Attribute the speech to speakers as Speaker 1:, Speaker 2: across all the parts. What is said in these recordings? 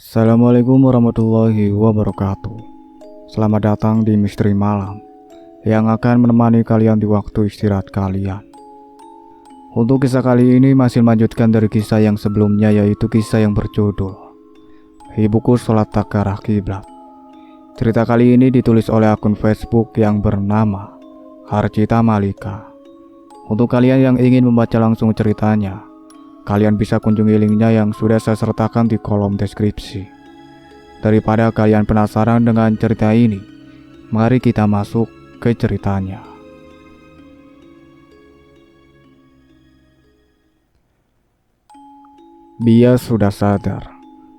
Speaker 1: Assalamualaikum warahmatullahi wabarakatuh. Selamat datang di Misteri Malam yang akan menemani kalian di waktu istirahat kalian. Untuk kisah kali ini masih melanjutkan dari kisah yang sebelumnya, yaitu kisah yang berjudul Ibuku Sholat Tak ke Arah Kiblat. Cerita kali ini ditulis oleh akun Facebook yang bernama Harcita Malika. Untuk kalian yang ingin membaca langsung ceritanya, kalian bisa kunjungi linknya yang sudah saya sertakan di kolom deskripsi. Daripada kalian penasaran dengan cerita ini, mari kita masuk ke ceritanya. Bia sudah sadar,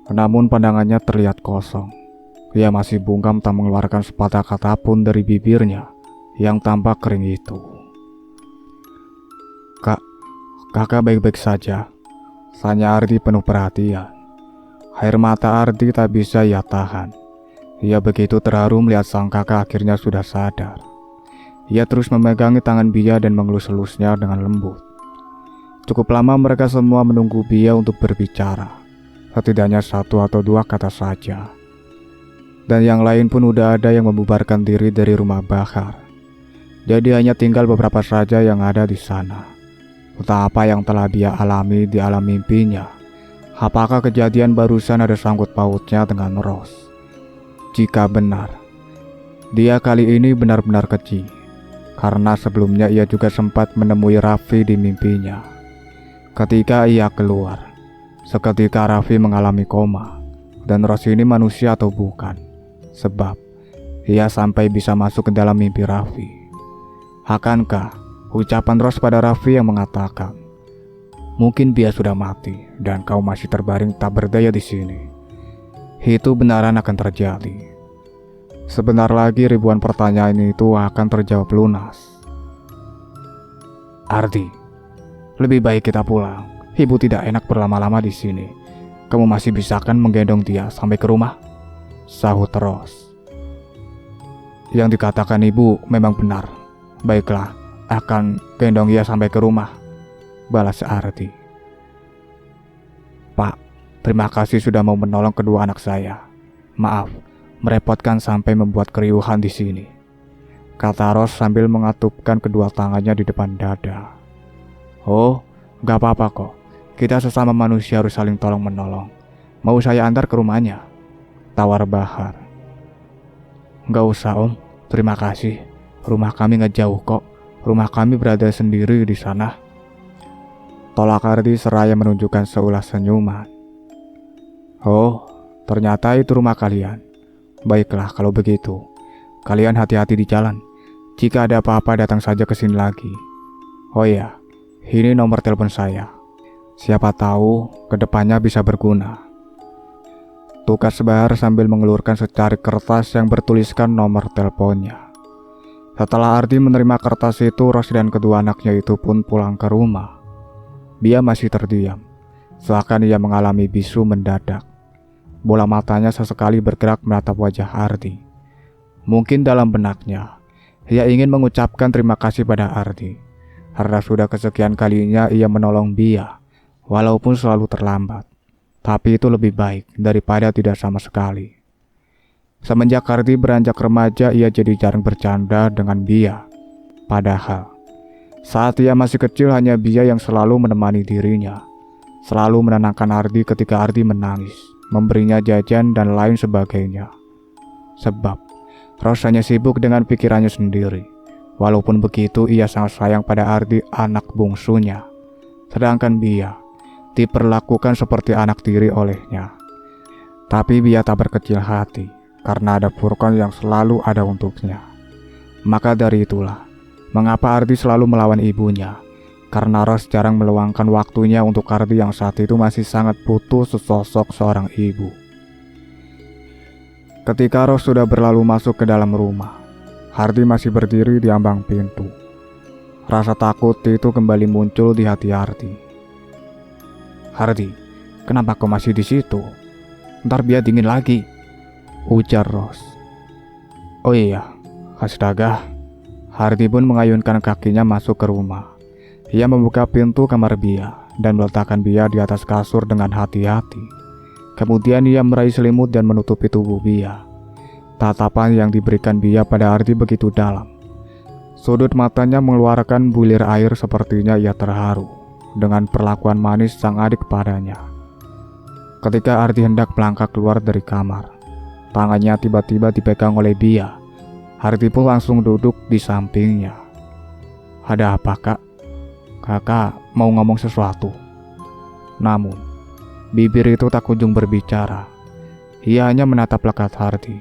Speaker 1: namun pandangannya terlihat kosong. Ia masih bungkam tak mengeluarkan sepatah kata pun dari bibirnya yang tampak kering itu. Kakak baik-baik saja, tanya Ardi penuh perhatian. Air mata Ardi tak bisa ia tahan. Ia begitu terharu melihat sang kakak akhirnya sudah sadar. Ia terus memegangi tangan Bia dan mengelus-elusnya dengan lembut. Cukup lama mereka semua menunggu Bia untuk berbicara. Setidaknya satu atau dua kata saja. Dan yang lain pun udah ada yang membubarkan diri dari rumah Bahar. Jadi hanya tinggal beberapa saja yang ada di sana. Entah apa yang telah Bia alami di alam mimpinya. Apakah kejadian barusan ada sangkut pautnya dengan Ros? Jika benar, dia kali ini benar-benar keji. Karena sebelumnya ia juga sempat menemui Raffi di mimpinya. Ketika ia keluar, seketika Raffi mengalami koma. Dan Ros ini manusia atau bukan? Sebab ia sampai bisa masuk ke dalam mimpi Raffi. Akankah ucapan Ros pada Raffi yang mengatakan, "Mungkin Bia sudah mati dan kau masih terbaring tak berdaya di sini," itu benaran akan terjadi? Sebentar lagi ribuan pertanyaan itu akan terjawab lunas. "Ardi, lebih baik kita pulang. Ibu tidak enak berlama-lama di sini. Kamu masih bisa kan menggendong dia sampai ke rumah?" sahut Ros. "Yang dikatakan ibu memang benar. Baiklah, akan gendong ia sampai ke rumah," balas Ardi. "Pak, terima kasih sudah mau menolong kedua anak saya. Maaf, merepotkan sampai membuat keriuhan di sini," kata Ros sambil mengatupkan kedua tangannya di depan dada. "Oh, gak apa-apa kok. Kita sesama manusia harus saling tolong menolong. Mau saya antar ke rumahnya?" tawar Bahar. "Gak usah om, terima kasih. Rumah kami gak jauh kok. Rumah kami berada sendiri di sana," tolak Ardi seraya menunjukkan seulas senyuman. "Oh, ternyata itu rumah kalian. Baiklah kalau begitu. Kalian hati-hati di jalan. Jika ada apa-apa datang saja ke sini lagi. Oh iya, ini nomor telepon saya. Siapa tahu kedepannya bisa berguna," tukas Bahar sambil mengelurkan secari kertas yang bertuliskan nomor teleponnya. Setelah Ardi menerima kertas itu, Ros dan kedua anaknya itu pun pulang ke rumah. Bia masih terdiam, seakan ia mengalami bisu mendadak. Bola matanya sesekali bergerak menatap wajah Ardi. Mungkin dalam benaknya, ia ingin mengucapkan terima kasih pada Ardi, karena sudah kesekian kalinya ia menolong Bia, walaupun selalu terlambat. Tapi itu lebih baik daripada tidak sama sekali. Semenjak Ardi beranjak remaja, ia jadi jarang bercanda dengan Bia. Padahal, saat ia masih kecil hanya Bia yang selalu menemani dirinya. Selalu menenangkan Ardi ketika Ardi menangis, memberinya jajan dan lain sebagainya. Sebab, Ros hanya sibuk dengan pikirannya sendiri. Walaupun begitu, ia sangat sayang pada Ardi, anak bungsunya. Sedangkan Bia diperlakukan seperti anak tiri olehnya. Tapi Bia tak berkecil hati, karena ada Furqan yang selalu ada untuknya. Maka dari itulah, mengapa Ardi selalu melawan ibunya, karena Ros jarang meluangkan waktunya untuk Ardi yang saat itu masih sangat butuh sesosok seorang ibu. Ketika Ros sudah berlalu masuk ke dalam rumah, Ardi masih berdiri di ambang pintu. Rasa takut itu kembali muncul di hati Ardi. "Ardi, kenapa kau masih di situ? Ntar Bia dingin lagi," ujar Ros. "Oh iya, astaga." Ardi pun mengayunkan kakinya masuk ke rumah. Ia membuka pintu kamar Bia dan meletakkan Bia di atas kasur dengan hati-hati. Kemudian ia meraih selimut dan menutupi tubuh Bia. Tatapan yang diberikan Bia pada Ardi begitu dalam. Sudut matanya mengeluarkan bulir air, sepertinya ia terharu dengan perlakuan manis sang adik padanya. Ketika Ardi hendak melangkah keluar dari kamar, tangannya tiba-tiba dipegang oleh Bia. Ardi pun langsung duduk di sampingnya. "Ada apa, Kak? Kakak mau ngomong sesuatu?" Namun, bibir itu tak kunjung berbicara. Ia hanya menatap lekat Ardi.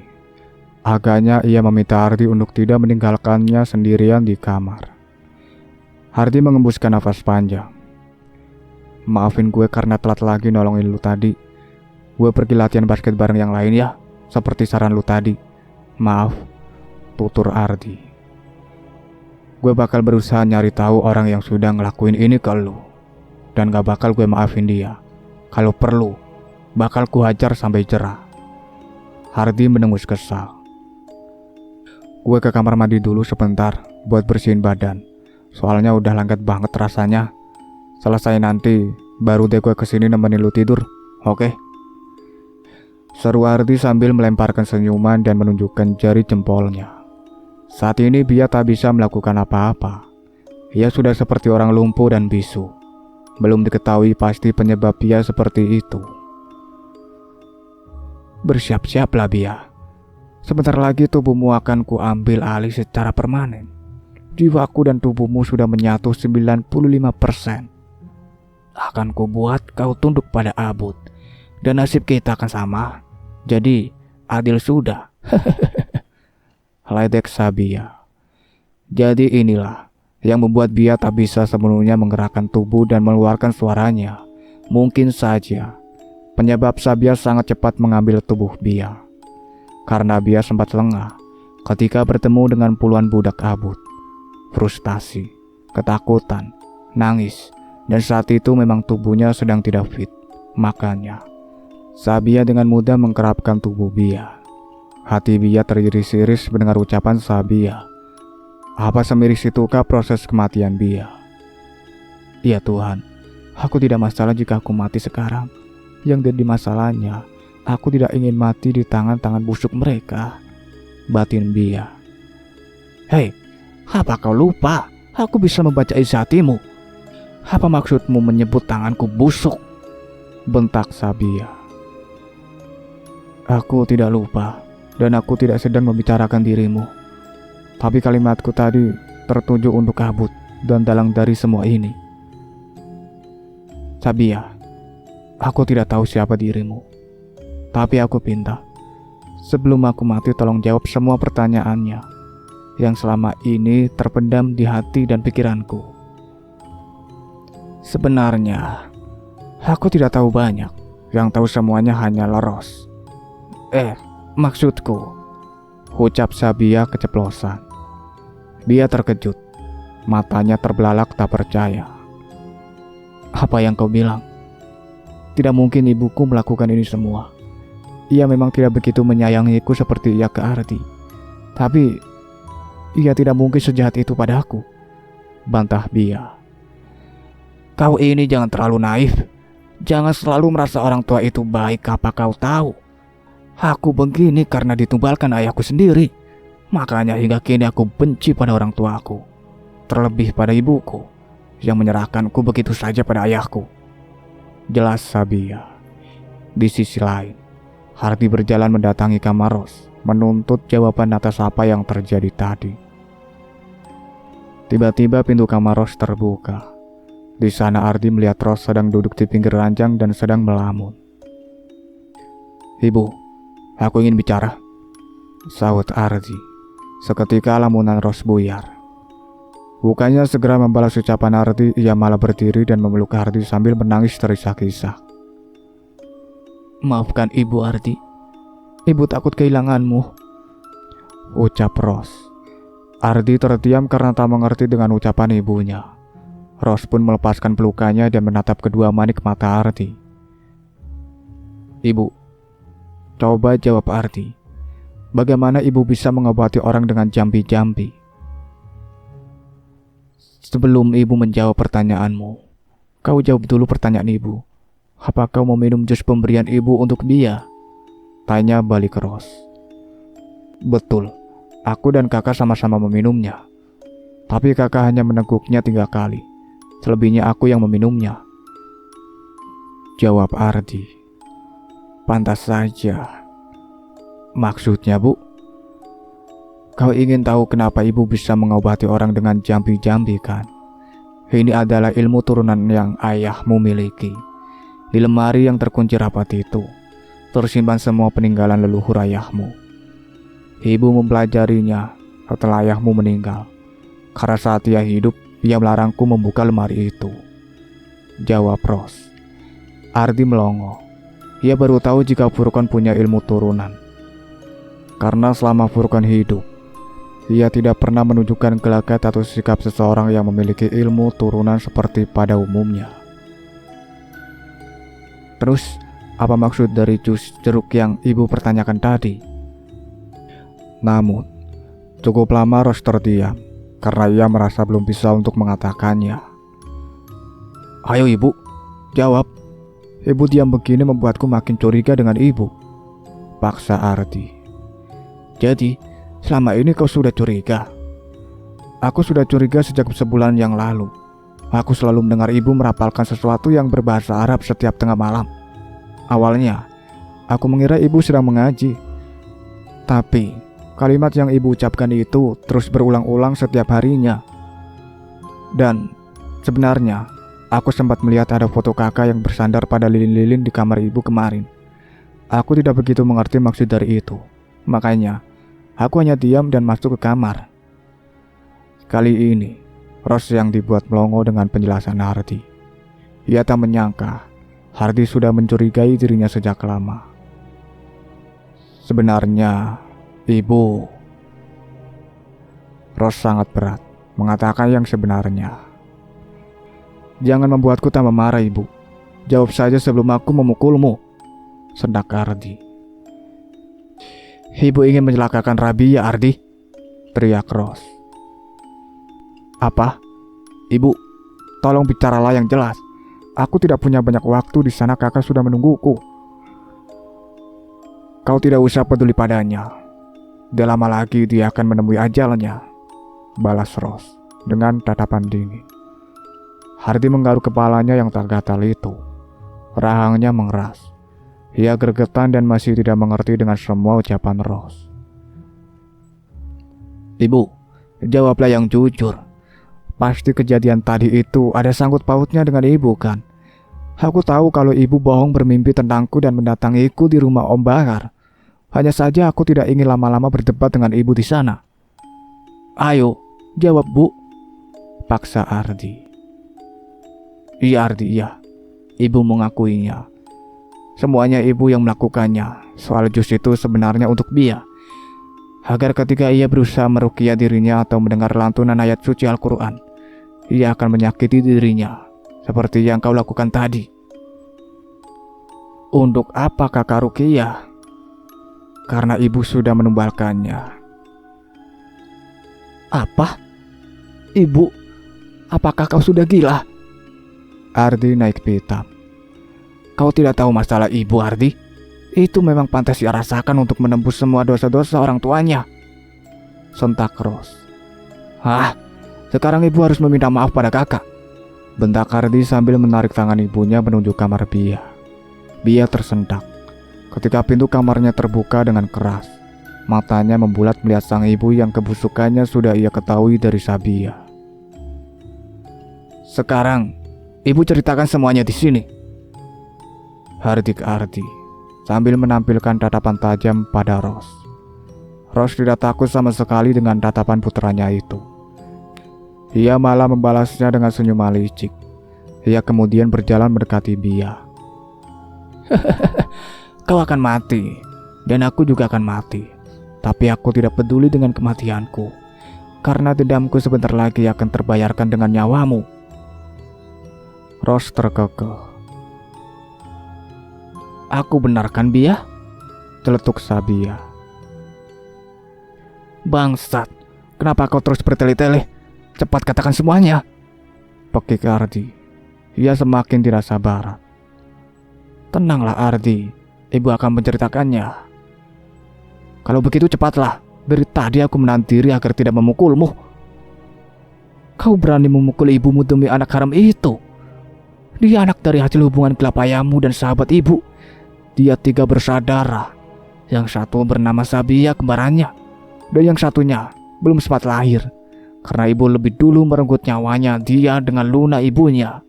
Speaker 1: Agaknya ia meminta Ardi untuk tidak meninggalkannya sendirian di kamar. Ardi mengembuskan nafas panjang. "Maafin gue karena telat lagi nolongin lu tadi. Gue pergi latihan basket bareng yang lain ya, seperti saran lu tadi. Maaf," tutur Ardi. "Gue bakal berusaha nyari tahu orang yang sudah ngelakuin ini ke lu. Dan gak bakal gue maafin dia. Kalau perlu, bakal ku hajar sampai jerah." Ardi menengus kesal. "Gue ke kamar mandi dulu sebentar buat bersihin badan. Soalnya udah lengket banget rasanya. Selesai nanti, baru deh gue kesini nemenin lu tidur, oke?" Seru Ardi sambil melemparkan senyuman dan menunjukkan jari jempolnya. Saat ini Bia tak bisa melakukan apa-apa. Ia sudah seperti orang lumpuh dan bisu. Belum diketahui pasti penyebab Bia seperti itu. "Bersiap-siaplah Bia. Sebentar lagi tubuhmu akan kuambil alih secara permanen. Jiwaku dan tubuhmu sudah menyatu 95%. Akan kubuat kau tunduk pada Abud. Dan nasib kita akan sama. Jadi adil sudah." Ledek Sabia. Jadi inilah yang membuat Bia tak bisa sepenuhnya menggerakkan tubuh dan mengeluarkan suaranya. Mungkin saja penyebab Sabia sangat cepat mengambil tubuh Bia. Karena Bia sempat lengah ketika bertemu dengan puluhan budak Abud. Frustasi, ketakutan, nangis, dan saat itu memang tubuhnya sedang tidak fit. Makanya Sabia dengan mudah mengkerapkan tubuh Bia. Hati Bia teriris-iris mendengar ucapan Sabia. Apa semiris itukah proses kematian Bia? "Ya Tuhan, aku tidak masalah jika aku mati sekarang. Yang jadi masalahnya, aku tidak ingin mati di tangan-tangan busuk mereka," batin Bia. "Hei, apa kau lupa? Aku bisa membaca isi hatimu. Apa maksudmu menyebut tanganku busuk?" bentak Sabia. "Aku tidak lupa. Dan aku tidak sedang membicarakan dirimu. Tapi kalimatku tadi tertuju untuk Abud dan dalang dari semua ini. Sabia, aku tidak tahu siapa dirimu. Tapi aku minta, sebelum aku mati tolong jawab semua pertanyaannya yang selama ini terpendam di hati dan pikiranku. Sebenarnya, aku tidak tahu banyak. Yang tahu semuanya hanyalah Ros. Maksudku," ucap Sabia keceplosan. Bia terkejut, matanya terbelalak tak percaya. "Apa yang kau bilang? Tidak mungkin ibuku melakukan ini semua. Ia memang tidak begitu menyayangiku seperti ia ke Ardi. Tapi ia tidak mungkin sejahat itu padaku," bantah Bia. "Kau ini jangan terlalu naif. Jangan selalu merasa orang tua itu baik. Apa kau tahu? Aku begini karena ditumbalkan ayahku sendiri. Makanya hingga kini aku benci pada orang tuaku. Terlebih pada ibuku yang menyerahkanku begitu saja pada ayahku," jelas Sabia. Di sisi lain, Ardi berjalan mendatangi kamar Ros, menuntut jawaban atas apa yang terjadi tadi. Tiba-tiba pintu kamar Ros terbuka. Di sana Ardi melihat Ros sedang duduk di pinggir ranjang dan sedang melamun. "Ibu, aku ingin bicara," sahut Ardi. Seketika lamunan Ros buyar. Bukannya segera membalas ucapan Ardi, ia malah berdiri dan memeluk Ardi sambil menangis terisak-isak. "Maafkan ibu Ardi. Ibu takut kehilanganmu," ucap Ros. Ardi terdiam karena tak mengerti dengan ucapan ibunya. Ros pun melepaskan pelukannya dan menatap kedua manik mata Ardi. "Ibu, coba jawab Ardi. Bagaimana ibu bisa mengobati orang dengan jambi-jambi?" "Sebelum ibu menjawab pertanyaanmu, kau jawab dulu pertanyaan ibu. Apa kau mau minum jus pemberian ibu untuk dia? Tanya balik Rose. Betul, aku dan kakak sama-sama meminumnya. Tapi kakak hanya meneguknya 3 kali. Selebihnya aku yang meminumnya. Jawab Ardi. Pantas saja. Maksudnya, Bu? Kau ingin tahu kenapa ibu bisa mengobati orang dengan jambi-jambi, kan? Ini adalah ilmu turunan yang ayahmu miliki. Di lemari yang terkunci rapat itu tersimpan semua peninggalan leluhur ayahmu. Ibu mempelajarinya setelah ayahmu meninggal. Karena saat ia hidup, ia melarangku membuka lemari itu. Jawab Rose. Ardi melongo. Ia baru tahu jika Furqan punya ilmu turunan. Karena selama Furqan hidup, ia tidak pernah menunjukkan gelagat atau sikap seseorang yang memiliki ilmu turunan seperti pada umumnya. Terus, apa maksud dari jus jeruk yang ibu pertanyakan tadi? Namun, cukup lama Rose terdiam karena ia merasa belum bisa untuk mengatakannya. Ayo ibu, jawab. Ibu diam begini membuatku makin curiga dengan ibu, paksa Ardi. Jadi, selama ini kau sudah curiga? Aku sudah curiga sejak sebulan yang lalu. Aku selalu mendengar ibu merapalkan sesuatu yang berbahasa Arab setiap tengah malam. Awalnya, aku mengira ibu sedang mengaji. Tapi, kalimat yang ibu ucapkan itu terus berulang-ulang setiap harinya. Dan, sebenarnya, aku sempat melihat ada foto kakak yang bersandar pada lilin-lilin di kamar ibu kemarin. Aku tidak begitu mengerti maksud dari itu. Makanya, aku hanya diam dan masuk ke kamar. Kali ini, Rose yang dibuat melongo dengan penjelasan Hardy. Ia tak menyangka, Hardy sudah mencurigai dirinya sejak lama. Sebenarnya, ibu. Rose sangat berat mengatakan yang sebenarnya. Jangan membuatku tambah marah, ibu. Jawab saja sebelum aku memukulmu, sendak Hardy. Ibu ingin mencelakakan Rabia, Ardi, teriak Rose. Apa? Ibu, tolong bicaralah yang jelas. Aku tidak punya banyak waktu di sana, kakak sudah menungguku. Kau tidak usah peduli padanya. Tidak lama lagi dia akan menemui ajalnya, balas Rose dengan tatapan dingin. Hardy menggaruk kepalanya yang tak gatal itu. Rahangnya mengeras. Ia gregetan dan masih tidak mengerti dengan semua ucapan Rose. Ibu, jawablah yang jujur. Pasti kejadian tadi itu ada sangkut pautnya dengan ibu, kan? Aku tahu kalau ibu bohong bermimpi tentangku dan mendatangiku di rumah Om Bahar. Hanya saja aku tidak ingin lama-lama berdebat dengan ibu di sana. Ayo, jawab, Bu, paksa Ardi. Iya, Ardi, iya. Ibu mengakuinya. Semuanya ibu yang melakukannya. Soal jus itu sebenarnya untuk Bia, agar ketika ia berusaha meruqyah dirinya atau mendengar lantunan ayat suci Al-Quran, ia akan menyakiti dirinya, seperti yang kau lakukan tadi. Untuk apa kakak ruqyah? Karena ibu sudah menumbalkannya. Apa? Ibu, apakah kau sudah gila? Ardi naik pitam. Kau tidak tahu masalah ibu, Ardi. Itu memang pantas ia rasakan untuk menembus semua dosa-dosa orang tuanya, sentak Rose. Sekarang ibu harus meminta maaf pada kakak, bentak Ardi sambil menarik tangan ibunya menuju kamar Bia. Bia tersentak ketika pintu kamarnya terbuka dengan keras. Matanya membulat melihat sang ibu yang kebusukannya sudah ia ketahui dari Sabia. Sekarang, ibu ceritakan semuanya di sini, hardik Ardi sambil menampilkan tatapan tajam pada Rose. Rose tidak takut sama sekali dengan tatapan putranya itu. Ia malah membalasnya dengan senyum licik. Ia kemudian berjalan mendekati Bia. Kau akan mati, dan aku juga akan mati. Tapi aku tidak peduli dengan kematianku, karena dendamku sebentar lagi akan terbayarkan dengan nyawamu. Rose terkekeh. Aku benar kan, Bia? Celetuk Sabia. Bangsat, kenapa kau terus bertele-tele? Cepat katakan semuanya, pekik Ardi. Ia semakin tidak sabaran. Tenanglah Ardi, ibu akan menceritakannya. Kalau begitu cepatlah, dari tadi aku menahan diri agar tidak memukulmu. Kau berani memukul ibumu demi anak haram itu. Dia anak dari hasil hubungan gelap ayahmu dan sahabat ibu. Dia 3 bersaudara. Yang satu bernama Sabia kembarannya, dan yang satunya belum sempat lahir karena ibu lebih dulu merenggut nyawanya dia dengan Luna ibunya.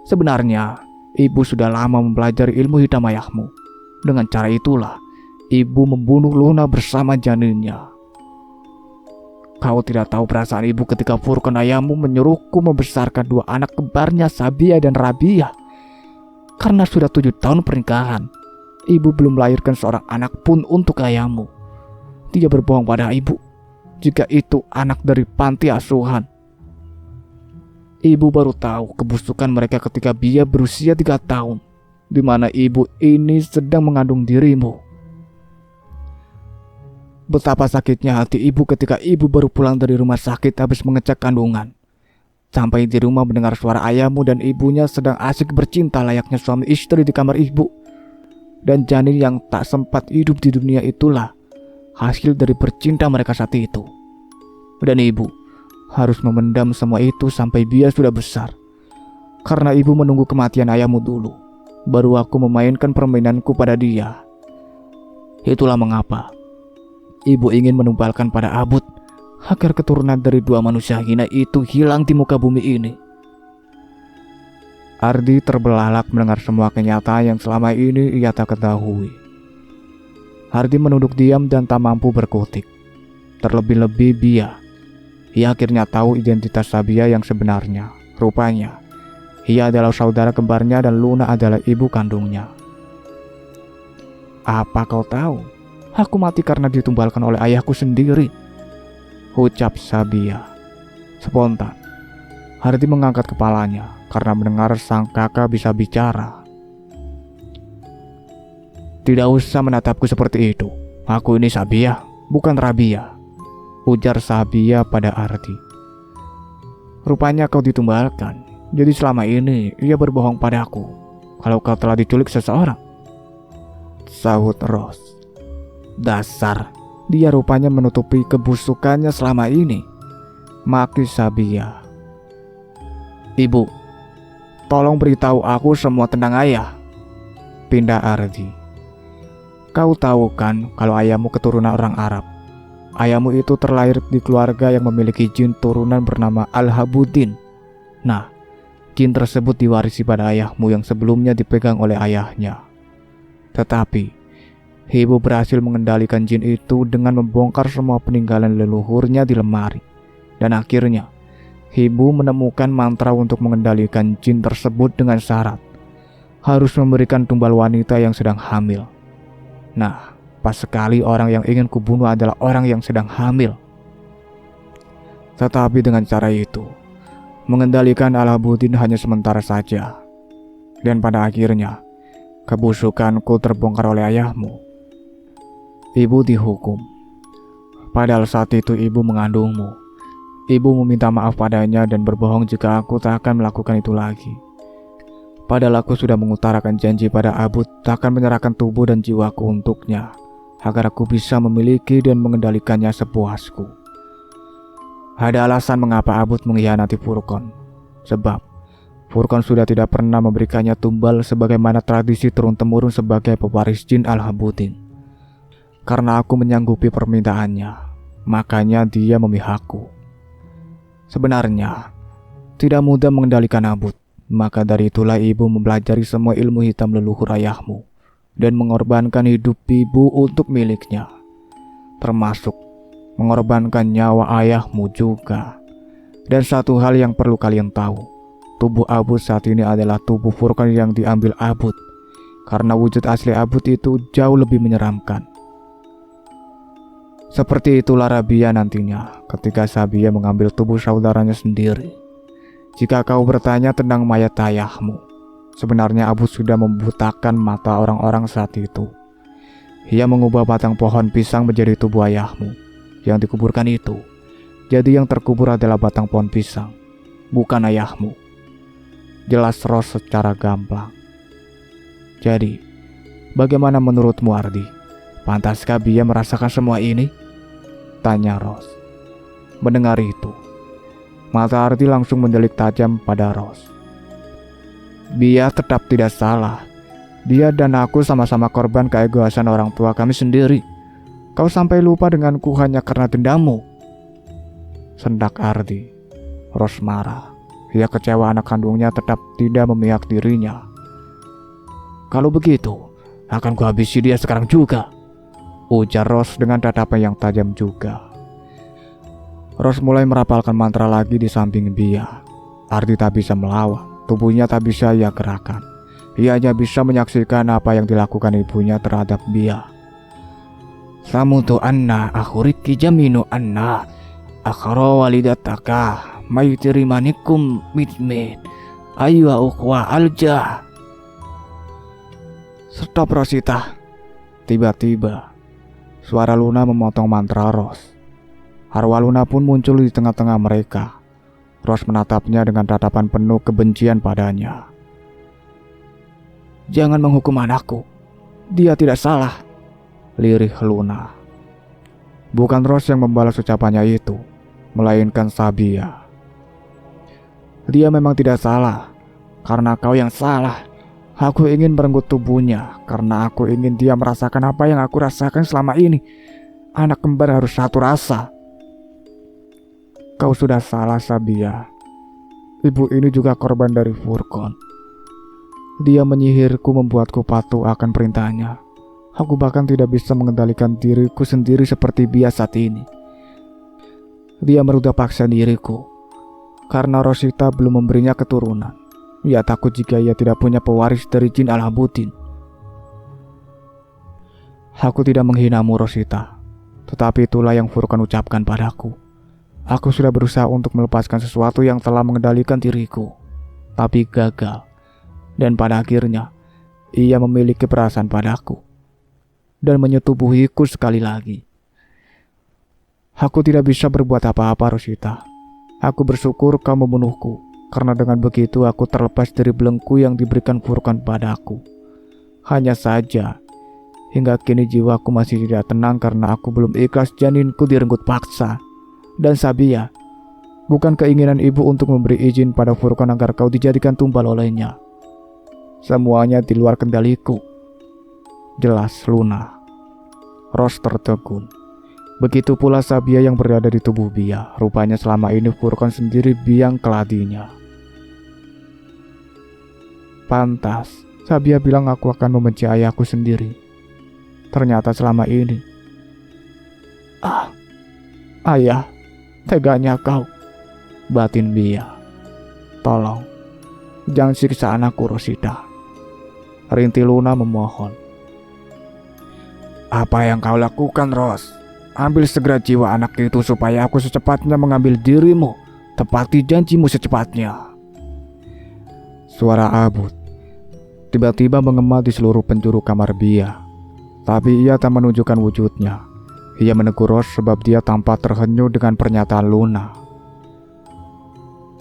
Speaker 1: Sebenarnya ibu sudah lama mempelajari ilmu hitam ayahmu. Dengan cara itulah ibu membunuh Luna bersama janinnya. Kau tidak tahu perasaan ibu ketika Furqan ayahmu menyuruhku membesarkan 2 anak kembarnya Sabia dan Rabia. Karena sudah 7 tahun pernikahan, ibu belum melahirkan seorang anak pun untuk ayahmu. Dia berbohong pada ibu jika itu anak dari panti asuhan. Ibu baru tahu kebusukan mereka ketika Bia berusia 3 tahun, di mana ibu ini sedang mengandung dirimu. Betapa sakitnya hati ibu ketika ibu baru pulang dari rumah sakit habis mengecek kandungan. Sampai di rumah mendengar suara ayahmu dan ibunya sedang asik bercinta layaknya suami istri di kamar ibu. Dan janin yang tak sempat hidup di dunia itulah hasil dari bercinta mereka saat itu. Dan ibu harus memendam semua itu sampai Bia sudah besar. Karena ibu menunggu kematian ayahmu dulu, baru aku memainkan permainanku pada dia. Itulah mengapa ibu ingin menumbalkan pada Abud agar keturunan dari 2 manusia hina itu hilang di muka bumi ini. Ardi terbelalak mendengar semua kenyataan yang selama ini ia tak ketahui. Ardi menunduk diam dan tak mampu berkutik. Terlebih-lebih Bia. Ia akhirnya tahu identitas Sabia yang sebenarnya. Rupanya, ia adalah saudara kembarnya dan Luna adalah ibu kandungnya. Apa kau tahu? Aku mati karena ditumbalkan oleh ayahku sendiri, ucap Sabia. Spontan, Ardi mengangkat kepalanya karena mendengar sang kakak bisa bicara. Tidak usah menatapku seperti itu. Aku ini Sabia, bukan Rabia, ujar Sabia pada Ardi. Rupanya kau ditumbalkan. Jadi selama ini ia berbohong padaku kalau kau telah diculik seseorang, sahut Ros. Dasar, dia rupanya menutupi kebusukannya selama ini, maki Sabia. Ibu, tolong beritahu aku semua tentang ayah, pindah Ardi. Kau tahu kan kalau ayahmu keturunan orang Arab. Ayahmu itu terlahir di keluarga yang memiliki jin turunan bernama Al-Habudin. Nah, jin tersebut diwarisi pada ayahmu yang sebelumnya dipegang oleh ayahnya. Tetapi ibu berhasil mengendalikan jin itu dengan membongkar semua peninggalan leluhurnya di lemari. Dan akhirnya ibu menemukan mantra untuk mengendalikan jin tersebut dengan syarat harus memberikan tumbal wanita yang sedang hamil. Nah, pas sekali orang yang ingin kubunuh adalah orang yang sedang hamil. Tetapi dengan cara itu, mengendalikan Al-Habudin hanya sementara saja. Dan pada akhirnya, kebusukanku terbongkar oleh ayahmu. Ibu dihukum. Padahal saat itu ibu mengandungmu. Ibu meminta maaf padanya dan berbohong jika aku tak akan melakukan itu lagi. Padahal aku sudah mengutarakan janji pada Abud tak akan menyerahkan tubuh dan jiwaku untuknya, agar aku bisa memiliki dan mengendalikannya sepuasku. Ada alasan mengapa Abud mengkhianati Furqan. Sebab Furqan sudah tidak pernah memberikannya tumbal sebagaimana tradisi turun-temurun sebagai pewaris jin Al-Habudin. Karena aku menyanggupi permintaannya, makanya dia memihakku. Sebenarnya tidak mudah mengendalikan Abud. Maka dari itulah ibu mempelajari semua ilmu hitam leluhur ayahmu dan mengorbankan hidup ibu untuk miliknya, termasuk mengorbankan nyawa ayahmu juga. Dan satu hal yang perlu kalian tahu, tubuh Abud saat ini adalah tubuh Furqan yang diambil Abud, karena wujud asli Abud itu jauh lebih menyeramkan. Seperti itulah Rabia nantinya ketika Sabia mengambil tubuh saudaranya sendiri. Jika kau bertanya tentang mayat ayahmu, sebenarnya Abud sudah membutakan mata orang-orang saat itu. Ia mengubah batang pohon pisang menjadi tubuh ayahmu yang dikuburkan itu. Jadi yang terkubur adalah batang pohon pisang, bukan ayahmu. Jelas Ros secara gamblang. Jadi, bagaimana menurutmu Ardi? Pantaskah Bia merasakan semua ini? Tanya Ros. Mendengar itu, mata Ardi langsung mendelik tajam pada Ros. Bia tetap tidak salah. Dia dan aku sama-sama korban keegoisan orang tua kami sendiri. Kau sampai lupa denganku hanya karena dendammu. Sendak Ardi. Ros marah. Ia kecewa anak kandungnya tetap tidak memihak dirinya. Kalau begitu, akan kuhabisi dia sekarang juga, ujar Ros dengan tatapan yang tajam juga. Ros mulai merapalkan mantra lagi di samping Bia. Ardi tak bisa melawan, tubuhnya tak bisa ia gerakkan. Ia hanya bisa menyaksikan apa yang dilakukan ibunya terhadap Bia. Samutu anna akhuriki jaminu anna akhara walidataka mayutirimanikum mitmit aywa ukwa alja. Stop Rosita. Tiba-tiba suara Luna memotong mantra Ros. Arwah Luna pun muncul di tengah-tengah mereka. Ros menatapnya dengan tatapan penuh kebencian padanya. Jangan menghukum anakku. Dia tidak salah, lirih Luna. Bukan Ros yang membalas ucapannya itu, melainkan Sabia. Dia memang tidak salah, karena kau yang salah. Aku ingin merenggut tubuhnya, karena aku ingin dia merasakan apa yang aku rasakan selama ini. Anak kembar harus satu rasa. Kau sudah salah, Sabia. Ibu ini juga korban dari Furqan. Dia menyihirku, membuatku patuh akan perintahnya. Aku bahkan tidak bisa mengendalikan diriku sendiri seperti biasa saat ini. Dia merudah paksa diriku, karena Rosita belum memberinya keturunan. Ia takut jika ia tidak punya pewaris dari jin Alabuddin. Aku tidak menghinamu Rosita, tetapi itulah yang Furqan ucapkan padaku. Aku sudah berusaha untuk melepaskan sesuatu yang telah mengendalikan diriku, tapi gagal. Dan pada akhirnya, ia memiliki perasaan padaku dan menyetubuhiku sekali lagi. Aku tidak bisa berbuat apa-apa, Rosita. Aku bersyukur kau membunuhku, karena dengan begitu aku terlepas dari belenggu yang diberikan Furqan padaku. Hanya saja, hingga kini jiwaku masih tidak tenang karena aku belum ikhlas janinku direnggut paksa. Dan Sabia, bukan keinginan ibu untuk memberi izin pada Furqan agar kau dijadikan tumbal olehnya. Semuanya di luar kendaliku. Jelas Luna. Ros tertegun. Begitu pula Sabia yang berada di tubuh Bia. Rupanya selama ini Furqan sendiri biang keladinya. Pantas Sabia bilang aku akan membenci ayahku sendiri. Ternyata selama ini. Ayah, teganya kau, batin Bia. Tolong, jangan siksa anakku Rosita. Rinti Luna memohon. Apa yang kau lakukan, Ros? Ambil segera jiwa anak itu supaya aku secepatnya mengambil dirimu. Tepati janjimu secepatnya. Suara Abud tiba-tiba mengema di seluruh penjuru kamar Bia. Tapi ia tak menunjukkan wujudnya. Ia menegur Ros sebab dia tampak terhenyuh dengan pernyataan Luna.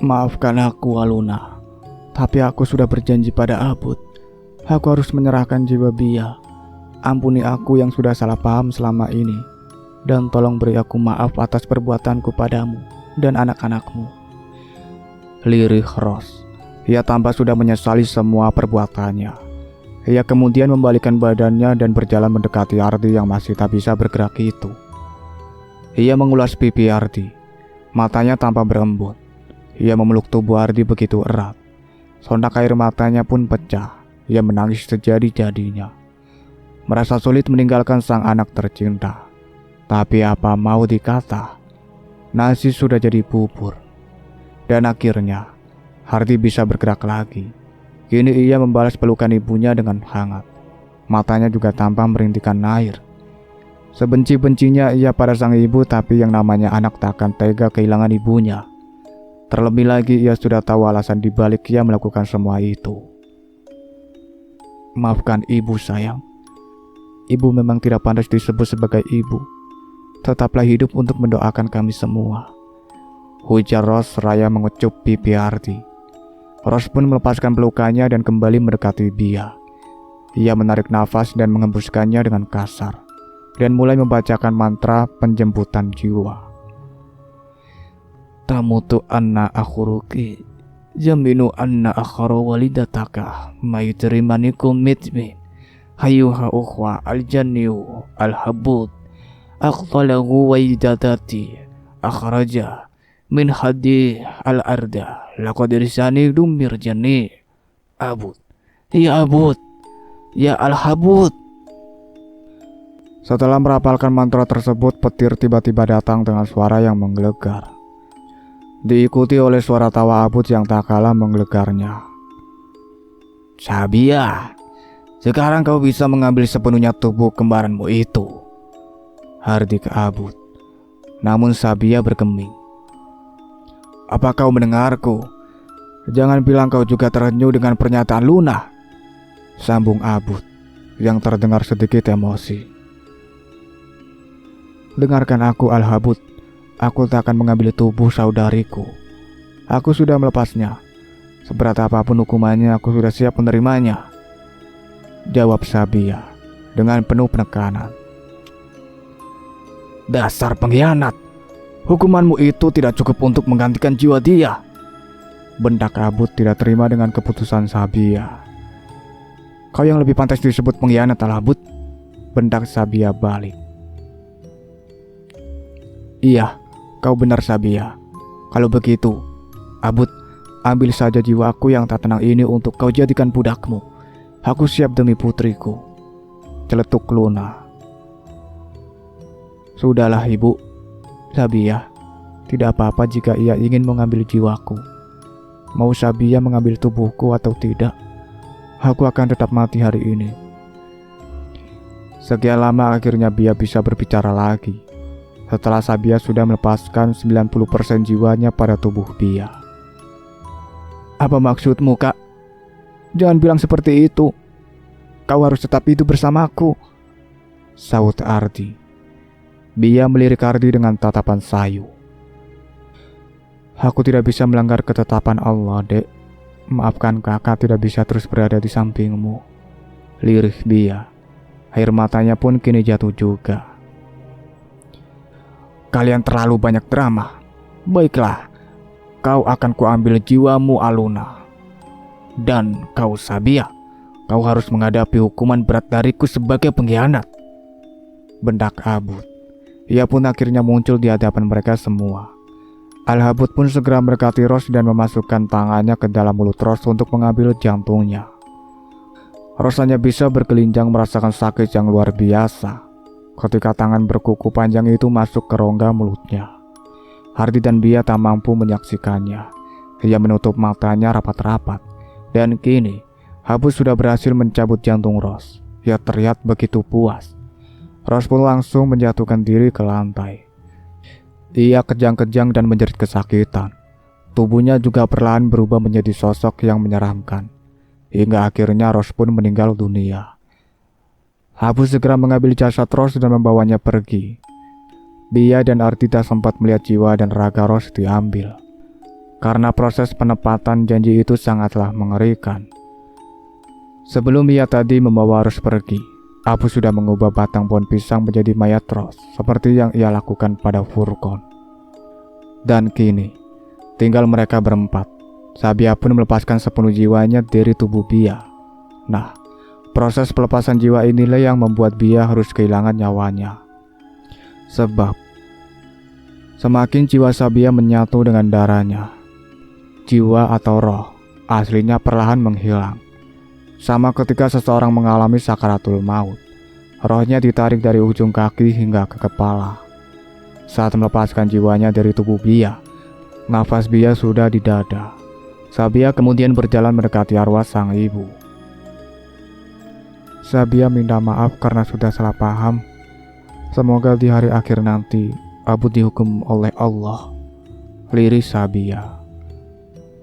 Speaker 1: Maafkan aku, Luna. Tapi aku sudah berjanji pada Abud. Aku harus menyerahkan jiwa Bia. Ampuni aku yang sudah salah paham selama ini. Dan tolong beri aku maaf atas perbuatanku padamu dan anak-anakmu. Lirih Ros. Ia tampak sudah menyesali semua perbuatannya. Ia kemudian membalikkan badannya dan berjalan mendekati Ardi yang masih tak bisa bergerak itu. Ia mengulas pipi Ardi. Matanya tampak berembun. Ia memeluk tubuh Ardi begitu erat. Sontak air matanya pun pecah. Ia menangis sejadi-jadinya. Merasa sulit meninggalkan sang anak tercinta. Tapi apa mau dikata, nasi sudah jadi bubur. Dan akhirnya Ardi bisa bergerak lagi. Kini ia membalas pelukan ibunya dengan hangat. Matanya juga tampak merintikkan air. Sebenci-bencinya ia pada sang ibu, tapi yang namanya anak tak akan tega kehilangan ibunya. Terlebih lagi ia sudah tahu alasan dibalik ia melakukan semua itu. Maafkan ibu, sayang. Ibu memang tidak pantas disebut sebagai ibu. Tetaplah hidup untuk mendoakan kami semua, ujar Ros seraya mengecup pipi Ardi. Ros pun melepaskan pelukannya dan kembali mendekati Bia. Ia menarik nafas dan mengembuskannya dengan kasar, dan mulai membacakan mantra penjemputan jiwa. Tamutu anna akhuruki, jaminu anna akhara walidataka, mayutrimanikum mitmin, hayuha ukhwa aljanniyu alhabud, aqtalahu waidadati, akhraja min hadi al-arda, laqad risani dumir jani, abud, ya abud, ya al-habud. Setelah merapalkan mantra tersebut, petir tiba-tiba datang dengan suara yang menggelegar, diikuti oleh suara tawa Abud yang tak kalah menggelegarnya. Sabia, sekarang kau bisa mengambil sepenuhnya tubuh kembaranmu itu, hardik Abud. Namun Sabia bergeming. Apa kau mendengarku? Jangan bilang kau juga terenyuh dengan pernyataan Luna, sambung Abud yang terdengar sedikit emosi. Dengarkan aku, Al-Habud. Aku tak akan mengambil tubuh saudariku. Aku sudah melepasnya. Seberat apapun hukumannya, aku sudah siap menerimanya, jawab Sabia dengan penuh penekanan. Dasar pengkhianat, hukumanmu itu tidak cukup untuk menggantikan jiwa dia, bentak Abud tidak terima dengan keputusan Sabia. Kau yang lebih pantas disebut pengkhianat, Al-Habud, bentak Sabia balik. Iya, kau benar Sabia. Kalau begitu, Abud, ambil saja jiwaku yang tak tenang ini untuk kau jadikan budakmu. Aku siap demi putriku, celetuk Luna. Sudahlah ibu, Sabia, tidak apa-apa jika ia ingin mengambil jiwaku. Mau Sabia mengambil tubuhku atau tidak, aku akan tetap mati hari ini. Sekian lama akhirnya Bia bisa berbicara lagi. Setelah Sabia sudah melepaskan 90% jiwanya pada tubuh Bia. Apa maksudmu, Kak? Jangan bilang seperti itu. Kau harus tetap hidup bersamaku, saut Ardi. Bia melirik Ardi dengan tatapan sayu. Aku tidak bisa melanggar ketetapan Allah, Dek. Maafkan kakak tidak bisa terus berada di sampingmu, lirih Bia. Air matanya pun kini jatuh juga. Kalian terlalu banyak drama. Baiklah, kau akan kuambil jiwamu, Aluna. Dan kau Sabia, kau harus menghadapi hukuman berat dariku sebagai pengkhianat, bentak Abud. Ia pun akhirnya muncul di hadapan mereka semua. Al-Habud pun segera mendekati Ros dan memasukkan tangannya ke dalam mulut Ros untuk mengambil jantungnya. Ros hanya bisa berkelinjang merasakan sakit yang luar biasa ketika tangan berkuku panjang itu masuk ke rongga mulutnya. Hardi dan Bia tak mampu menyaksikannya. Ia menutup matanya rapat-rapat. Dan kini, Habud sudah berhasil mencabut jantung Ros. Ia terlihat begitu puas. Ros pun langsung menjatuhkan diri ke lantai. Ia kejang-kejang dan menjerit kesakitan. Tubuhnya juga perlahan berubah menjadi sosok yang menyeramkan. Hingga akhirnya Ros pun meninggal dunia. Habud segera mengambil jasad Ros dan membawanya pergi. Bia dan Ardita sempat melihat jiwa dan raga Ros diambil. Karena proses penepatan janji itu sangatlah mengerikan. Sebelum ia tadi membawa Ros pergi, Abu sudah mengubah batang pohon pisang menjadi mayat Ros, seperti yang ia lakukan pada Furqan. Dan kini, tinggal mereka berempat. Sabia pun melepaskan sepenuh jiwanya dari tubuh Bia. Nah, proses pelepasan jiwa inilah yang membuat Bia harus kehilangan nyawanya. Sebab, semakin jiwa Sabia menyatu dengan darahnya, jiwa atau roh aslinya perlahan menghilang. Sama ketika seseorang mengalami sakaratul maut, rohnya ditarik dari ujung kaki hingga ke kepala. Saat melepaskan jiwanya dari tubuh Bia, nafas Bia sudah di dada. Sabia kemudian berjalan mendekati arwah sang ibu. Sabia minta maaf karena sudah salah paham. Semoga di hari akhir nanti Abu dihukum oleh Allah, lirih Sabia.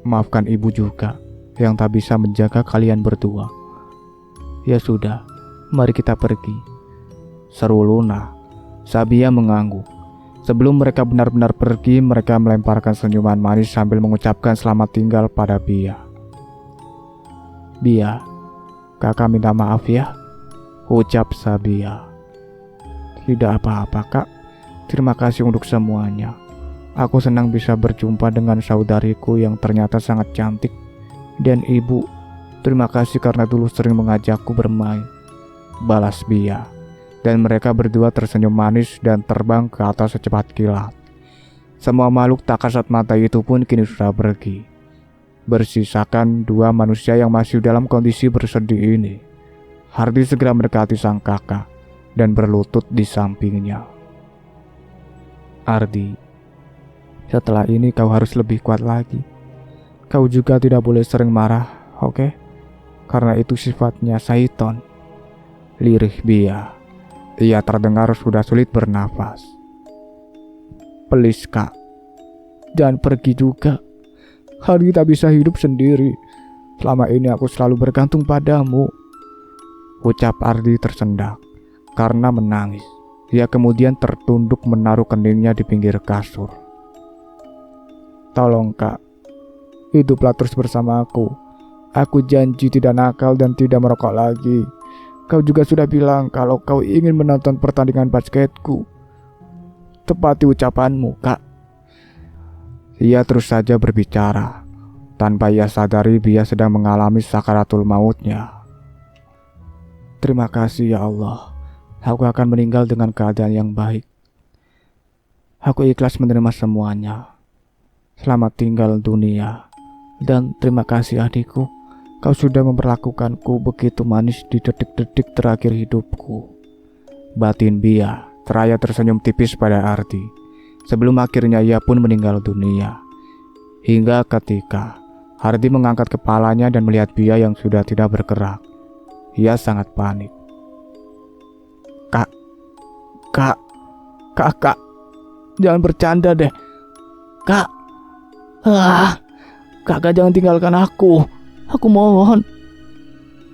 Speaker 1: Maafkan ibu juga yang tak bisa menjaga kalian berdua. Ya sudah, mari kita pergi, seru Luna. Sabia mengangguk. Sebelum mereka benar-benar pergi, mereka melemparkan senyuman manis sambil mengucapkan selamat tinggal pada Bia. Bia, Kakak minta maaf ya, ucap Sabia. Tidak apa-apa kak, terima kasih untuk semuanya. Aku senang bisa berjumpa dengan saudariku yang ternyata sangat cantik. Dan ibu, terima kasih karena dulu sering mengajakku bermain, balas Bia. Dan mereka berdua tersenyum manis dan terbang ke atas secepat kilat. Semua makhluk tak kasat mata itu pun kini sudah pergi. Bersisakan dua manusia yang masih dalam kondisi bersedih ini. Hardi segera mendekati sang kakak dan berlutut di sampingnya. Ardi, setelah ini kau harus lebih kuat lagi. Kau juga tidak boleh sering marah, oke? Karena itu sifatnya syaiton. Lirih Bia. Ia terdengar sudah sulit bernafas. Please kak, jangan pergi juga. Hardi tak bisa hidup sendiri. Selama ini aku selalu bergantung padamu, ucap Ardi tersendak karena menangis. Ia kemudian tertunduk menaruh keningnya di pinggir kasur. Tolong kak, hiduplah terus bersama aku. Aku janji tidak nakal dan tidak merokok lagi. Kau juga sudah bilang kalau kau ingin menonton pertandingan basketku. Tepati ucapanmu, kak. Ia terus saja berbicara. Tanpa ia sadari Bia sedang mengalami sakaratul mautnya. Terima kasih ya Allah. Aku akan meninggal dengan keadaan yang baik. Aku ikhlas menerima semuanya. Selamat tinggal dunia. Dan terima kasih adikku. Kau sudah memperlakukanku begitu manis di detik-detik terakhir hidupku. Batin Bia seraya tersenyum tipis pada Ardi. Sebelum akhirnya ia pun meninggal dunia. Hingga ketika Hardi mengangkat kepalanya dan melihat Bia yang sudah tidak bergerak. Ia sangat panik. Kak, jangan bercanda deh. Kak, kakak jangan tinggalkan aku mohon.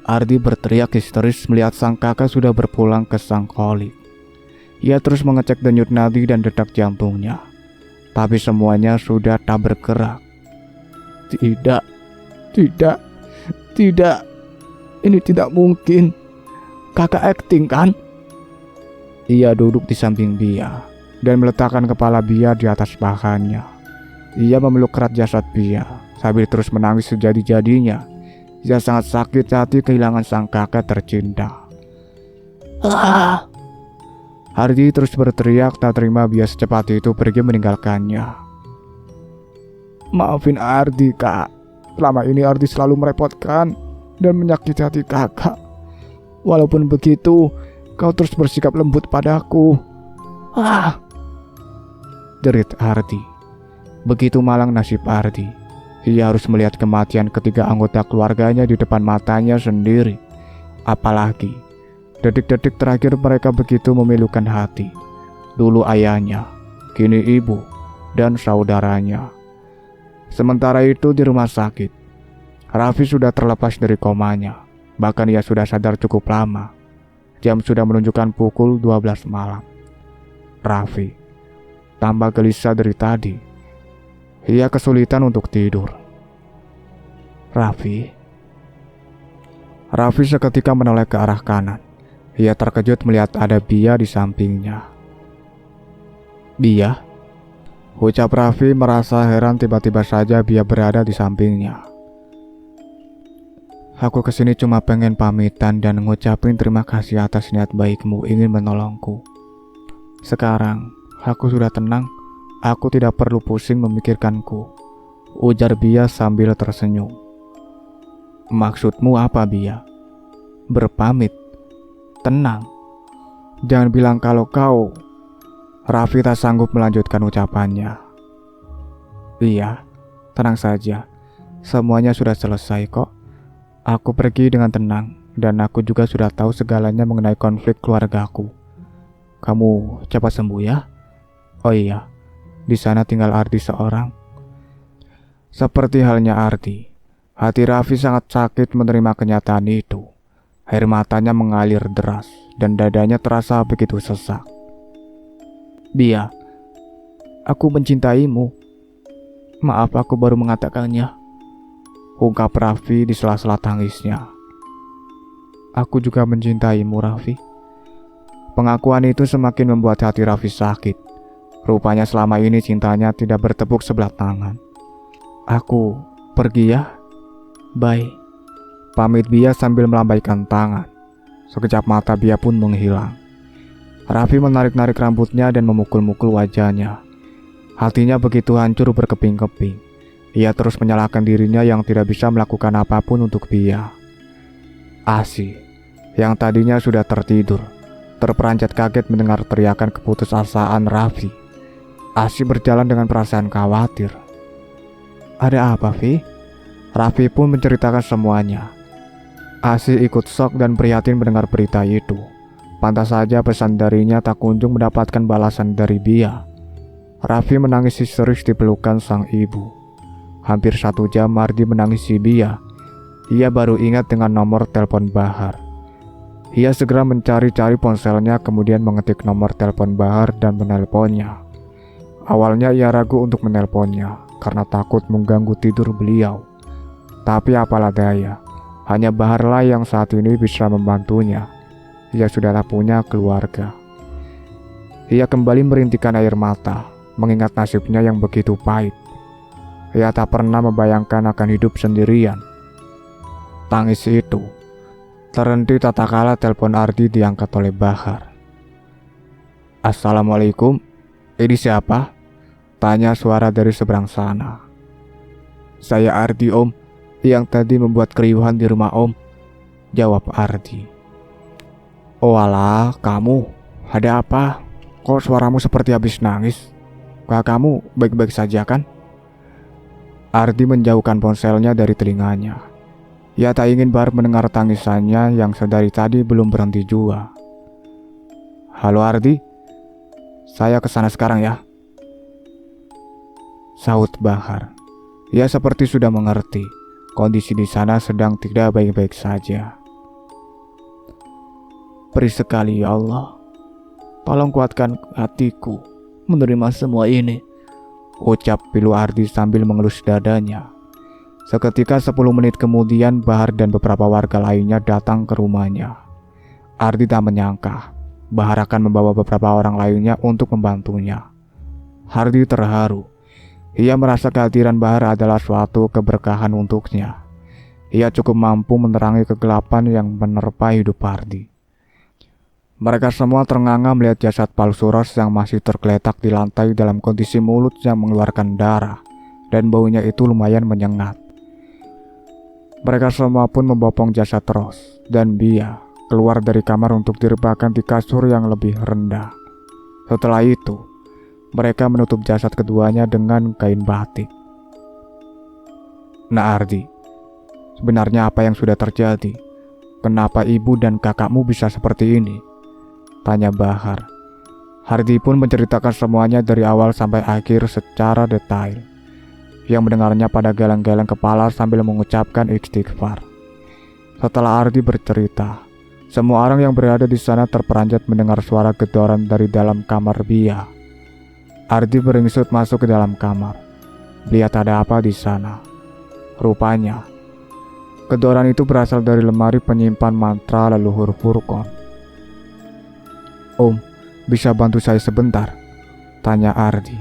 Speaker 1: Ardi berteriak histeris melihat sang kakak sudah berpulang ke sang kolik. Ia terus mengecek denyut nadi dan detak jantungnya. Tapi semuanya sudah tak bergerak. Tidak. Ini tidak mungkin. Kakak akting kan? Ia duduk di samping Bia dan meletakkan kepala Bia di atas pahannya. Ia memeluk erat jasad Bia sambil terus menangis sejadi-jadinya. Ia sangat sakit hati kehilangan sang kakak tercinta. Hardi terus berteriak tak terima Bia secepat itu pergi meninggalkannya. Maafin Ardi kak. Selama ini Ardi selalu merepotkan dan menyakiti hati kakak. Walaupun begitu, kau terus bersikap lembut padaku. Derit Ardi. Begitu malang nasib Ardi. Ia harus melihat kematian ketiga anggota keluarganya di depan matanya sendiri. Apalagi detik-detik terakhir mereka begitu memilukan hati. Dulu ayahnya, kini ibu, dan saudaranya. Sementara itu di rumah sakit, Raffi sudah terlepas dari komanya. Bahkan ia sudah sadar cukup lama. Jam sudah menunjukkan pukul 12 malam. Raffi tambah gelisah dari tadi. Ia kesulitan untuk tidur. Raffi seketika menoleh ke arah kanan. Ia terkejut melihat ada Bia di sampingnya. Bia? Ucap Raffi merasa heran tiba-tiba saja Bia berada di sampingnya. Aku kesini cuma pengen pamitan dan ngucapin terima kasih atas niat baikmu ingin menolongku. Sekarang aku sudah tenang, aku tidak perlu pusing memikirkanku, ujar Bia sambil tersenyum. Maksudmu apa Bia? Berpamit? Tenang, jangan bilang kalau kau. Raffi tak sanggup melanjutkan ucapannya. Iya, tenang saja. Semuanya sudah selesai kok. Aku pergi dengan tenang dan aku juga sudah tahu segalanya mengenai konflik keluargaku. Kamu cepat sembuh ya. Oh iya, di sana tinggal Ardi seorang. Seperti halnya Ardi, hati Raffi sangat sakit menerima kenyataan itu. Air matanya mengalir deras dan dadanya terasa begitu sesak. Bia, aku mencintaimu. Maaf aku baru mengatakannya, ungkap Raffi di sela-sela tangisnya. Aku juga mencintaimu, Raffi. Pengakuan itu semakin membuat hati Raffi sakit. Rupanya selama ini cintanya tidak bertepuk sebelah tangan. Aku pergi ya. Bye. Pamit Bia sambil melambaikan tangan. Sekejap mata Bia pun menghilang. Raffi menarik-narik rambutnya dan memukul-mukul wajahnya. Hatinya begitu hancur berkeping-keping. Ia terus menyalahkan dirinya yang tidak bisa melakukan apapun untuk Bia. Asi, yang tadinya sudah tertidur, terperanjat kaget mendengar teriakan keputusasaan Raffi. Asi berjalan dengan perasaan khawatir. Ada apa, Vi? Raffi pun menceritakan semuanya. Asi ikut shock dan prihatin mendengar berita itu. Pantas saja pesan darinya tak kunjung mendapatkan balasan dari Bia. Raffi menangis histeris di pelukan sang ibu. Hampir 1 jam Ardi menangisi Bia. Ia baru ingat dengan nomor telepon Bahar. Ia segera mencari-cari ponselnya, kemudian mengetik nomor telepon Bahar dan menelponnya. Awalnya ia ragu untuk menelponnya karena takut mengganggu tidur beliau. Tapi apalah daya, hanya Baharlah yang saat ini bisa membantunya. Ia sudah tak punya keluarga. Ia kembali merintikkan air mata, mengingat nasibnya yang begitu pahit. Ia tak pernah membayangkan akan hidup sendirian. Tangis itu terhenti tatkala telepon Ardi diangkat oleh Bahar. Assalamualaikum, ini siapa? Tanya suara dari seberang sana. Saya Ardi, Om, yang tadi membuat keriuhan di rumah Om, jawab Ardi. Oh alah, kamu, ada apa? Kok suaramu seperti habis nangis? Kamu baik-baik saja kan? Ardi menjauhkan ponselnya dari telinganya. Ia tak ingin Bahar mendengar tangisannya yang sedari tadi belum berhenti jua. Halo Ardi, saya kesana sekarang ya, sahut Bahar. Ia seperti sudah mengerti kondisi di sana sedang tidak baik-baik saja. Beri sekali ya Allah, tolong kuatkan hatiku menerima semua ini, ucap pilu Ardi sambil mengelus dadanya. Seketika 10 menit kemudian Bahar dan beberapa warga lainnya datang ke rumahnya. Ardi tak menyangka Bahar akan membawa beberapa orang lainnya untuk membantunya. Ardi terharu. Ia merasa kehadiran Bahar adalah suatu keberkahan untuknya. Ia cukup mampu menerangi kegelapan yang menerpa hidup Ardi. Mereka semua ternganga melihat jasad palsu Ros yang masih tergeletak di lantai dalam kondisi mulut yang mengeluarkan darah dan baunya itu lumayan menyengat. Mereka semua pun membopong jasad Ros dan Bia keluar dari kamar untuk direbahkan di kasur yang lebih rendah. Setelah itu, mereka menutup jasad keduanya dengan kain batik. Nah Ardi, sebenarnya apa yang sudah terjadi? Kenapa ibu dan kakakmu bisa seperti ini? Tanya Bahar. Ardi pun menceritakan semuanya dari awal sampai akhir secara detail. Yang mendengarnya pada geleng-geleng kepala sambil mengucapkan istighfar. Setelah Ardi bercerita, semua orang yang berada di sana terperanjat mendengar suara gedoran dari dalam kamar Bia. Ardi beringsut masuk ke dalam kamar. Lihat ada apa di sana. Rupanya, gedoran itu berasal dari lemari penyimpan mantra leluhur Furqon. Om, bisa bantu saya sebentar? Tanya Ardi.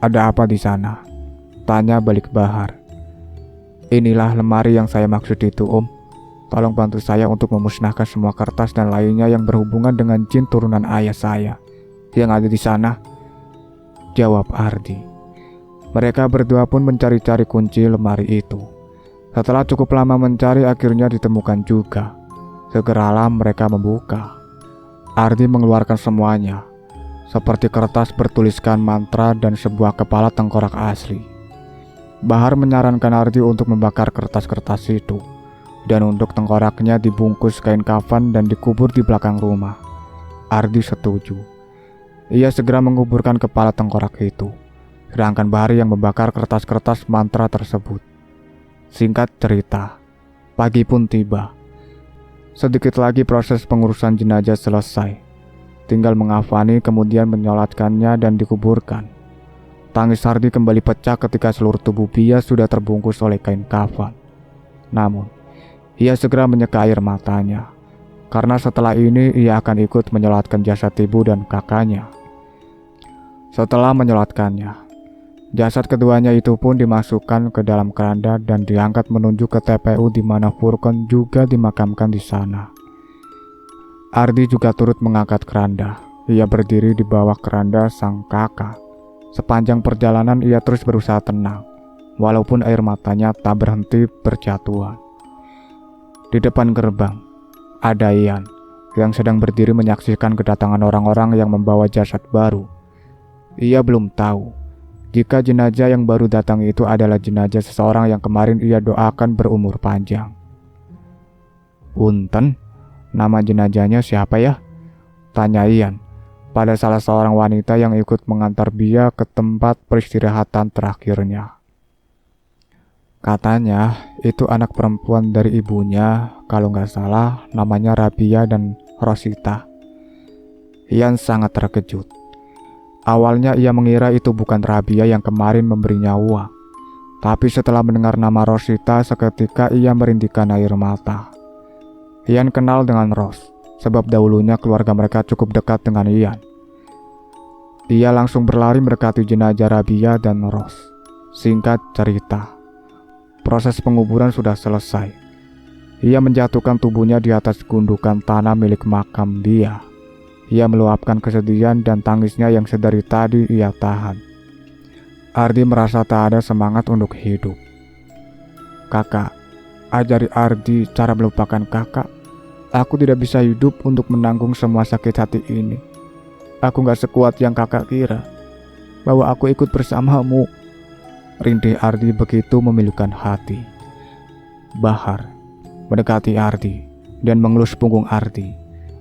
Speaker 1: Ada apa di sana? Tanya balik Bahar. Inilah lemari yang saya maksud itu, Om. Tolong bantu saya untuk memusnahkan semua kertas dan lainnya yang berhubungan dengan jin turunan ayah saya yang ada di sana, jawab Ardi. Mereka berdua pun mencari-cari kunci lemari itu. Setelah cukup lama mencari, akhirnya ditemukan juga. Segeralah mereka membuka. Ardi mengeluarkan semuanya, seperti kertas bertuliskan mantra dan sebuah kepala tengkorak asli. Bahar menyarankan Ardi untuk membakar kertas-kertas itu, dan untuk tengkoraknya dibungkus kain kafan dan dikubur di belakang rumah. Ardi setuju. Ia segera menguburkan kepala tengkorak itu, sedangkan Bahar yang membakar kertas-kertas mantra tersebut. Singkat cerita, pagi pun tiba. Sedikit lagi proses pengurusan jenazah selesai. Tinggal mengafani kemudian menyolatkannya dan dikuburkan. Tangis Ardi kembali pecah ketika seluruh tubuh Bia sudah terbungkus oleh kain kafan. Namun, Ia segera menyeka air matanya, karena setelah ini ia akan ikut menyolatkan jasad ibu dan kakaknya. Setelah menyolatkannya, jasad keduanya itu pun dimasukkan ke dalam keranda dan diangkat menuju ke TPU di mana Furqan juga dimakamkan di sana. Ardi juga turut mengangkat keranda. Ia berdiri di bawah keranda sang kakak. Sepanjang perjalanan ia terus berusaha tenang, walaupun air matanya tak berhenti berjatuhan. Di depan gerbang, ada Ian yang sedang berdiri menyaksikan kedatangan orang-orang yang membawa jasad baru. Ia belum tahu jika jenazah yang baru datang itu adalah jenazah seseorang yang kemarin ia doakan berumur panjang. "Punten, nama jenazahnya siapa ya?" tanya Ian pada salah seorang wanita yang ikut mengantar Bia ke tempat peristirahatan terakhirnya. Katanya itu anak perempuan dari ibunya, kalau nggak salah namanya Rabia dan Rosita. Ian sangat terkejut. Awalnya ia mengira itu bukan Rabia yang kemarin memberinya uang. Tapi setelah mendengar nama Rosita, seketika ia merintihkan air mata. Ian kenal dengan Ros, sebab dahulunya keluarga mereka cukup dekat dengan Ian. Ia langsung berlari mendekati jenazah Rabia dan Ros. Singkat cerita, proses penguburan sudah selesai. Ia menjatuhkan tubuhnya di atas gundukan tanah milik makam Bia. Ia meluapkan kesedihan dan tangisnya yang sedari tadi ia tahan. Ardi merasa tak ada semangat untuk hidup. "Kakak, ajari Ardi cara melupakan kakak. Aku tidak bisa hidup untuk menanggung semua sakit hati ini. Aku gak sekuat yang kakak kira. Bahwa aku ikut bersamamu." Rintih Ardi begitu memilukan hati. Bahar mendekati Ardi dan mengelus punggung Ardi.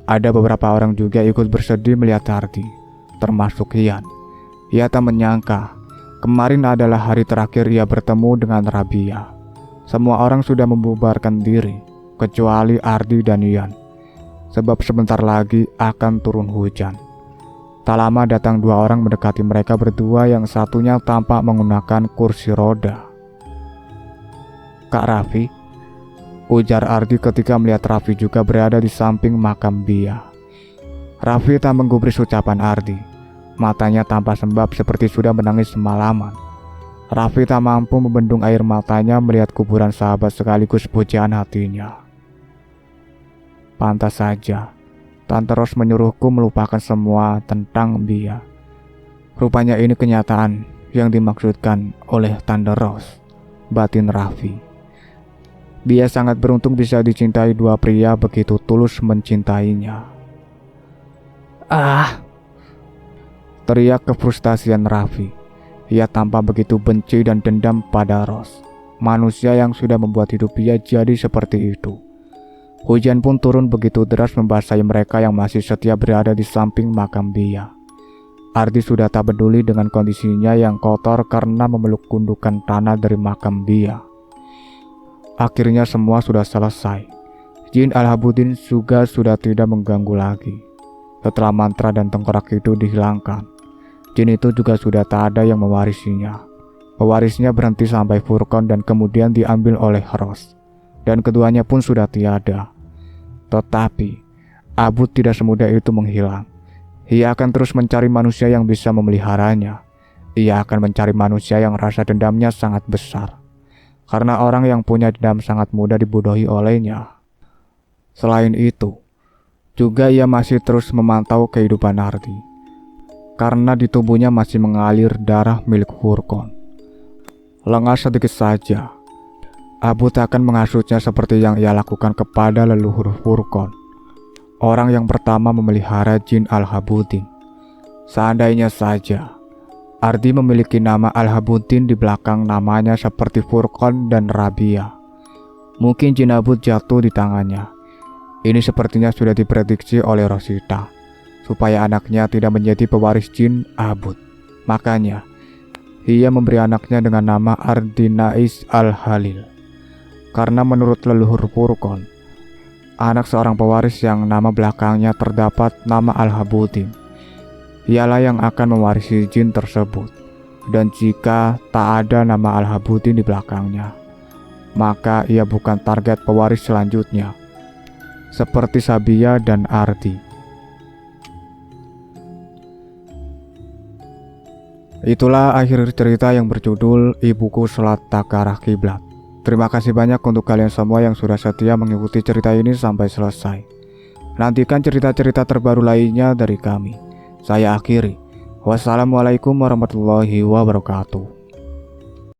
Speaker 1: Ada beberapa orang juga ikut bersedih melihat Ardi, termasuk Ian. Ia tak menyangka kemarin adalah hari terakhir ia bertemu dengan Rabia. Semua orang sudah membubarkan diri, kecuali Ardi dan Ian, sebab sebentar lagi akan turun hujan. Tak lama datang dua orang mendekati mereka berdua, yang satunya tampak menggunakan kursi roda. "Kak Raffi," ujar Ardi ketika melihat Raffi juga berada di samping makam Bia. Raffi tak menggubris ucapan Ardi. Matanya tampak sembab seperti sudah menangis semalaman. Raffi tak mampu membendung air matanya melihat kuburan sahabat sekaligus pujaan hatinya. Pantas saja Tante Ros menyuruhku melupakan semua tentang Bia. Rupanya ini kenyataan yang dimaksudkan oleh Tante Ros, batin Raffi. Bia sangat beruntung bisa dicintai dua pria begitu tulus mencintainya. "Ah!" teriak kefrustasian Raffi. Ia tampak begitu benci dan dendam pada Ros, manusia yang sudah membuat hidup Bia jadi seperti itu. Hujan pun turun begitu deras membasahi mereka yang masih setia berada di samping makam Bia. Ardi sudah tak peduli dengan kondisinya yang kotor karena memeluk gundukan tanah dari makam Bia. Akhirnya semua sudah selesai. Jin Al-Habudin juga sudah tidak mengganggu lagi. Setelah mantra dan tengkorak itu dihilangkan, jin itu juga sudah tak ada yang mewarisinya. Pewarisnya berhenti sampai Furqan dan kemudian diambil oleh Ros, dan keduanya pun sudah tiada. Tetapi Abud tidak semudah itu menghilang. Ia akan terus mencari manusia yang bisa memeliharanya. Ia akan mencari manusia yang rasa dendamnya sangat besar, karena orang yang punya dendam sangat mudah dibodohi olehnya. Selain itu, juga ia masih terus memantau kehidupan Ardi, karena di tubuhnya masih mengalir darah milik Furqan. Lengah sedikit saja, Abud akan menghasutnya seperti yang ia lakukan kepada leluhur Furqan, orang yang pertama memelihara jin Al-Habudin. Seandainya saja Ardi memiliki nama Al-Habudin di belakang namanya seperti Furqan dan Rabia, mungkin jin Abud jatuh di tangannya. Ini sepertinya sudah diprediksi oleh Rosita, supaya anaknya tidak menjadi pewaris jin Abud. Makanya ia memberi anaknya dengan nama Ardinais Al-Halil. Karena menurut leluhur Furqan, anak seorang pewaris yang nama belakangnya terdapat nama Al-Habudin, ialah yang akan mewarisi jin tersebut. Dan jika tak ada nama Al-Habudin di belakangnya, maka ia bukan target pewaris selanjutnya, seperti Sabia dan Ardi. Itulah akhir cerita yang berjudul Ibuku Sholat Tak ke Arah Kiblat. Terima kasih banyak untuk kalian semua yang sudah setia mengikuti cerita ini sampai selesai. Nantikan cerita-cerita terbaru lainnya dari kami. Saya akhiri. Wassalamualaikum warahmatullahi wabarakatuh.